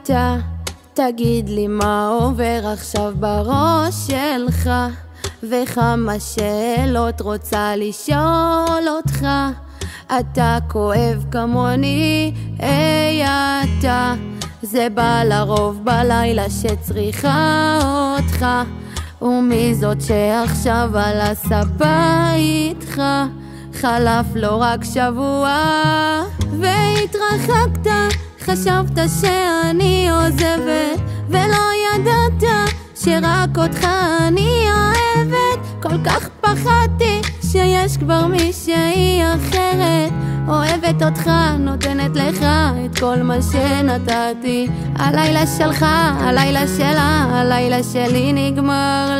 אתה? תגיד לי מה עובר עכשיו בראש שלך, וכמה שאלות רוצה לשאול אותך. אתה כואב כמוני, היי אתה, זה בא לרוב בלילה שצריכה אותך. ומי זאת שעכשיו על הספה איתך? חלף לא רק שבוע והתרחקת, חשבת שאני עוזבת ולא ידעת שרק אותך אני אוהבת. כל כך פחדתי שיש כבר מישהי אחרת אוהבת אותך, נותנת לך את כל מה שנתתי. הלילה שלך, הלילה שלה, הלילה שלי נגמר לי.